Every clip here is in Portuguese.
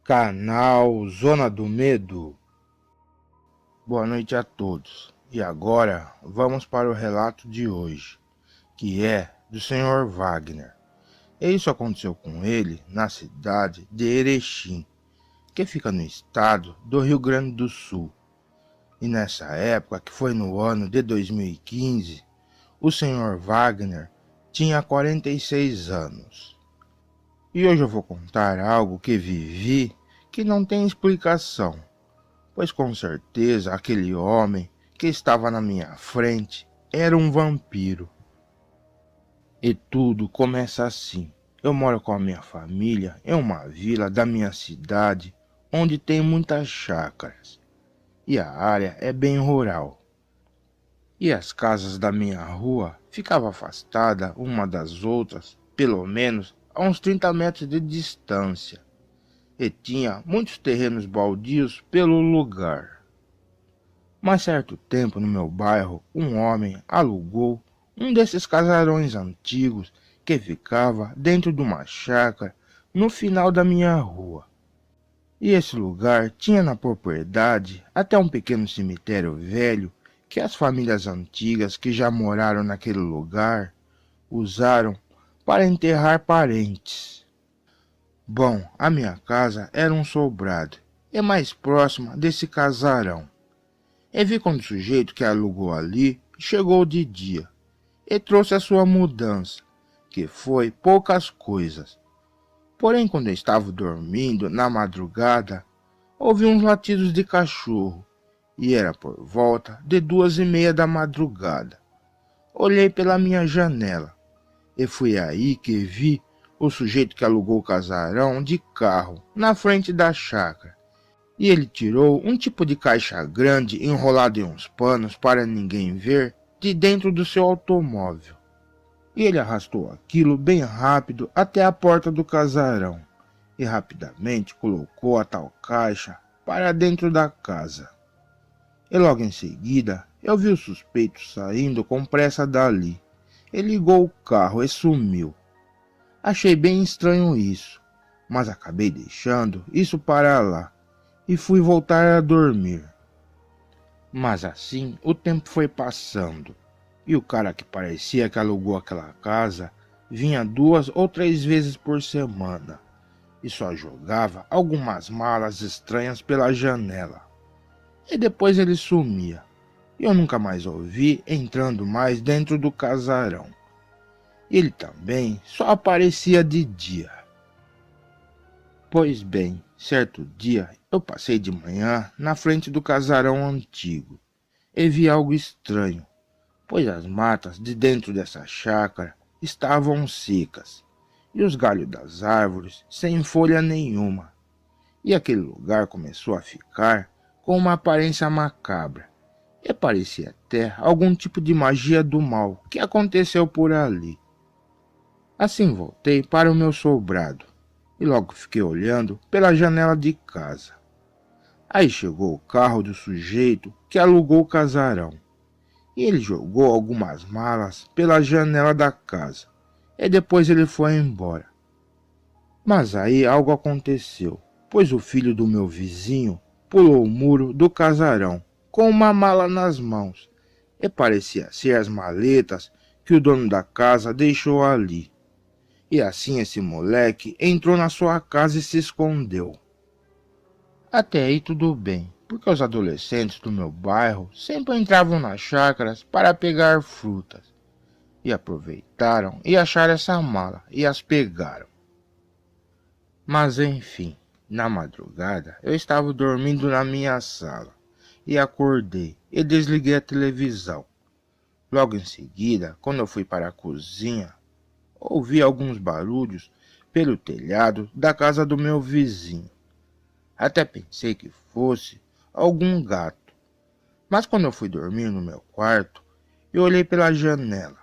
Canal Zona do Medo. Boa noite a todos. E agora vamos para o relato de hoje, que é do Sr. Wagner. E isso aconteceu com ele na cidade de Erechim, que fica no estado do Rio Grande do Sul. E nessa época, que foi no ano de 2015, o Sr. Wagner tinha 46 anos. E hoje eu vou contar algo que vivi que não tem explicação, pois com certeza aquele homem que estava na minha frente era um vampiro. E tudo começa assim. Eu moro com a minha família em uma vila da minha cidade, onde tem muitas chácaras, e a área é bem rural. E as casas da minha rua ficavam afastadas uma das outras, pelo menos a uns 30 metros de distância, e tinha muitos terrenos baldios pelo lugar. Mas certo tempo no meu bairro, um homem alugou um desses casarões antigos que ficava dentro de uma chácara no final da minha rua. E esse lugar tinha na propriedade até um pequeno cemitério velho que as famílias antigas que já moraram naquele lugar usaram para enterrar parentes. Bom, a minha casa era um sobrado, e mais próxima desse casarão. E vi quando o sujeito que alugou ali chegou de dia, e trouxe a sua mudança, que foi poucas coisas. Porém, quando eu estava dormindo, na madrugada, ouvi uns latidos de cachorro, e era por volta de 2:30 da madrugada. Olhei pela minha janela, e foi aí que vi o sujeito que alugou o casarão de carro na frente da chácara. E ele tirou um tipo de caixa grande enrolado em uns panos para ninguém ver de dentro do seu automóvel. E ele arrastou aquilo bem rápido até a porta do casarão e rapidamente colocou a tal caixa para dentro da casa. E logo em seguida eu vi o suspeito saindo com pressa dali. Ele ligou o carro e sumiu. Achei bem estranho isso, mas acabei deixando isso para lá e fui voltar a dormir. Mas assim o tempo foi passando, e o cara que parecia que alugou aquela casa vinha 2 ou 3 vezes por semana e só jogava algumas malas estranhas pela janela. E depois ele sumia, e eu nunca mais ouvi entrando mais dentro do casarão. Ele também só aparecia de dia. Pois bem, certo dia eu passei de manhã na frente do casarão antigo e vi algo estranho, pois as matas de dentro dessa chácara estavam secas e os galhos das árvores sem folha nenhuma, e aquele lugar começou a ficar com uma aparência macabra, e parecia até algum tipo de magia do mal que aconteceu por ali. Assim voltei para o meu sobrado e logo fiquei olhando pela janela de casa. Aí chegou o carro do sujeito que alugou o casarão, e ele jogou algumas malas pela janela da casa, e depois ele foi embora. Mas aí algo aconteceu, pois o filho do meu vizinho pulou o muro do casarão com uma mala nas mãos, e parecia ser as maletas que o dono da casa deixou ali. E assim esse moleque entrou na sua casa e se escondeu. Até aí tudo bem, porque os adolescentes do meu bairro sempre entravam nas chácaras para pegar frutas. E aproveitaram e acharam essa mala e as pegaram. Mas enfim, na madrugada eu estava dormindo na minha sala e acordei e desliguei a televisão. Logo em seguida, quando eu fui para a cozinha, ouvi alguns barulhos pelo telhado da casa do meu vizinho. Até pensei que fosse algum gato. Mas quando eu fui dormir no meu quarto, eu olhei pela janela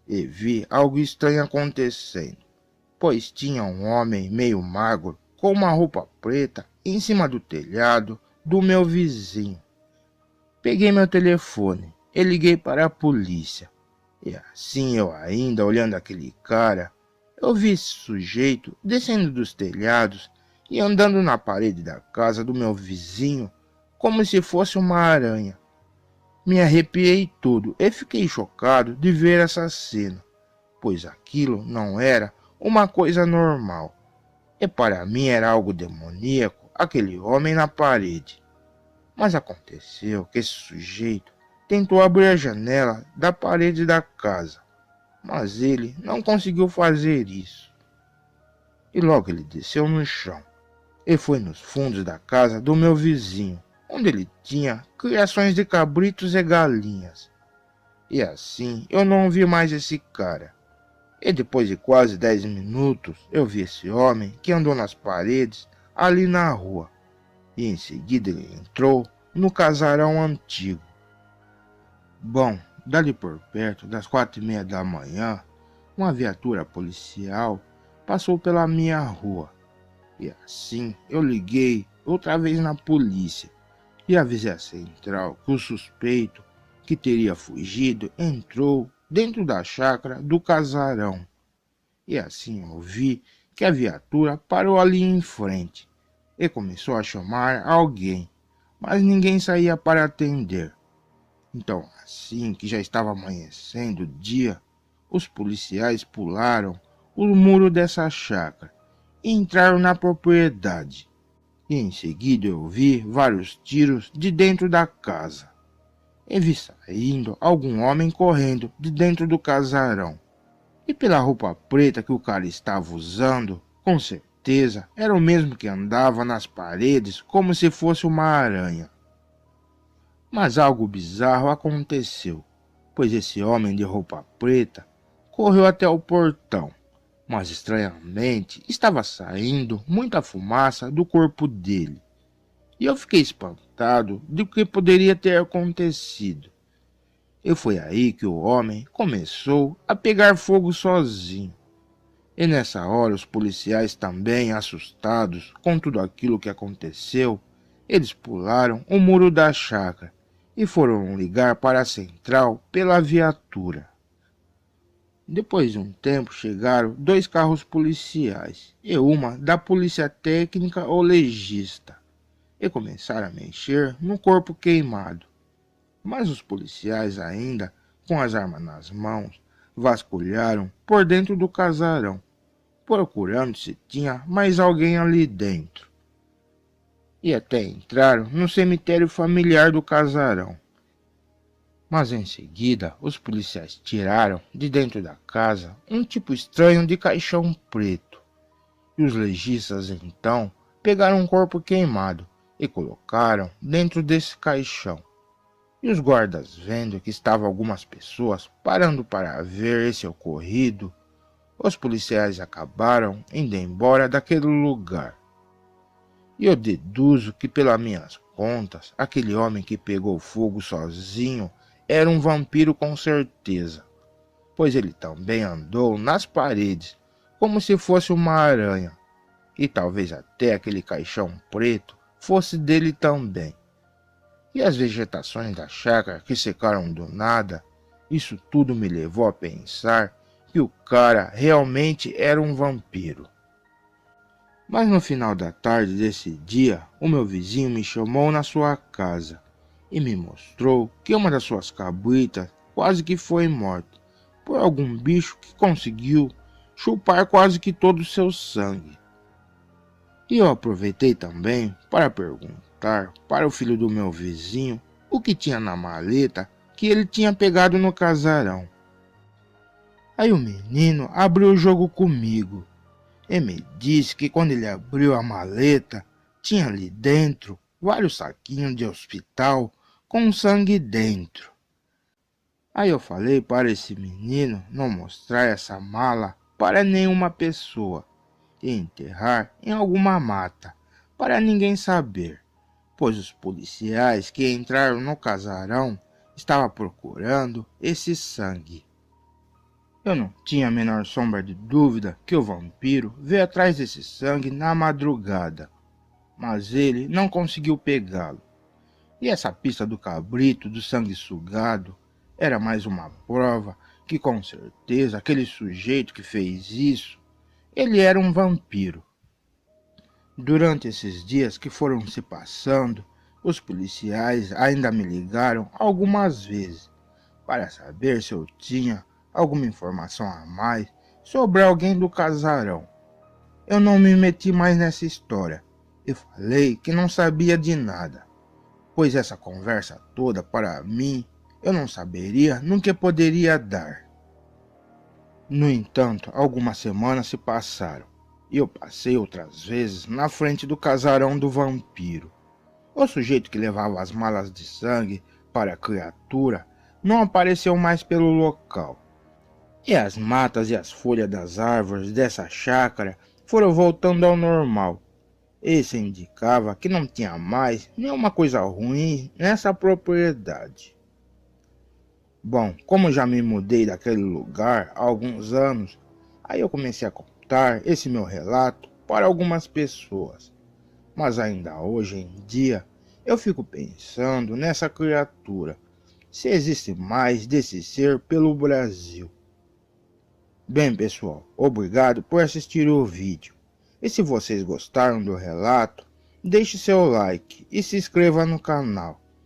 e vi algo estranho acontecendo, pois tinha um homem meio magro com uma roupa preta em cima do telhado do meu vizinho. Peguei meu telefone e liguei para a polícia. E assim eu ainda olhando aquele cara, eu vi esse sujeito descendo dos telhados e andando na parede da casa do meu vizinho como se fosse uma aranha. Me arrepiei todo e fiquei chocado de ver essa cena, pois aquilo não era uma coisa normal. E para mim era algo demoníaco, aquele homem na parede. Mas aconteceu que esse sujeito tentou abrir a janela da parede da casa, mas ele não conseguiu fazer isso. E logo ele desceu no chão e foi nos fundos da casa do meu vizinho, onde ele tinha criações de cabritos e galinhas. E assim eu não vi mais esse cara. E depois de quase 10 minutos, eu vi esse homem que andou nas paredes ali na rua. E em seguida ele entrou no casarão antigo. Bom, dali por perto das 4:30 da manhã, uma viatura policial passou pela minha rua. E assim eu liguei outra vez na polícia e avisei a central que o suspeito que teria fugido entrou dentro da chácara do casarão. E assim eu vi que a viatura parou ali em frente e começou a chamar alguém, mas ninguém saía para atender. Então, assim que já estava amanhecendo o dia, os policiais pularam o muro dessa chácara e entraram na propriedade. E em seguida eu vi vários tiros de dentro da casa. E vi saindo algum homem correndo de dentro do casarão. E pela roupa preta que o cara estava usando, com certeza era o mesmo que andava nas paredes como se fosse uma aranha. Mas algo bizarro aconteceu, pois esse homem de roupa preta correu até o portão, mas estranhamente estava saindo muita fumaça do corpo dele. E eu fiquei espantado do que poderia ter acontecido. E foi aí que o homem começou a pegar fogo sozinho. E nessa hora os policiais também, assustados com tudo aquilo que aconteceu, eles pularam o muro da chácara e foram ligar para a central pela viatura. Depois de um tempo chegaram 2 carros policiais e uma da polícia técnica ou legista e começaram a mexer no corpo queimado. Mas os policiais ainda, com as armas nas mãos, vasculharam por dentro do casarão, procurando se tinha mais alguém ali dentro. E até entraram no cemitério familiar do casarão. Mas em seguida, os policiais tiraram de dentro da casa um tipo estranho de caixão preto. E os legistas então pegaram um corpo queimado e colocaram dentro desse caixão. E os guardas, vendo que estavam algumas pessoas parando para ver esse ocorrido, os policiais acabaram indo embora daquele lugar. E eu deduzo que, pelas minhas contas, aquele homem que pegou fogo sozinho era um vampiro com certeza, pois ele também andou nas paredes, como se fosse uma aranha, e talvez até aquele caixão preto fosse dele também. E as vegetações da chácara que secaram do nada, isso tudo me levou a pensar que o cara realmente era um vampiro. Mas no final da tarde desse dia, o meu vizinho me chamou na sua casa e me mostrou que uma das suas cabritas quase que foi morta por algum bicho que conseguiu chupar quase que todo o seu sangue. E eu aproveitei também para perguntar para o filho do meu vizinho o que tinha na maleta que ele tinha pegado no casarão. Aí o menino abriu o jogo comigo e me disse que quando ele abriu a maleta, tinha ali dentro vários saquinhos de hospital com sangue dentro. Aí eu falei para esse menino não mostrar essa mala para nenhuma pessoa e enterrar em alguma mata, para ninguém saber, pois os policiais que entraram no casarão estavam procurando esse sangue. Eu não tinha a menor sombra de dúvida que o vampiro veio atrás desse sangue na madrugada, mas ele não conseguiu pegá-lo. E essa pista do cabrito, do sangue sugado, era mais uma prova que com certeza aquele sujeito que fez isso, ele era um vampiro. Durante esses dias que foram se passando, os policiais ainda me ligaram algumas vezes para saber se eu tinha alguma informação a mais sobre alguém do casarão. Eu não me meti mais nessa história e falei que não sabia de nada, pois essa conversa toda para mim eu não saberia no que poderia dar. No entanto, algumas semanas se passaram e eu passei outras vezes na frente do casarão do vampiro. O sujeito que levava as malas de sangue para a criatura não apareceu mais pelo local. E as matas e as folhas das árvores dessa chácara foram voltando ao normal. Isso indicava que não tinha mais nenhuma coisa ruim nessa propriedade. Bom, como já me mudei daquele lugar há alguns anos, aí eu comecei a contar esse meu relato para algumas pessoas. Mas ainda hoje em dia, eu fico pensando nessa criatura, se existe mais desse ser pelo Brasil. Bem, pessoal, obrigado por assistir o vídeo. E se vocês gostaram do relato, deixe seu like e se inscreva no canal.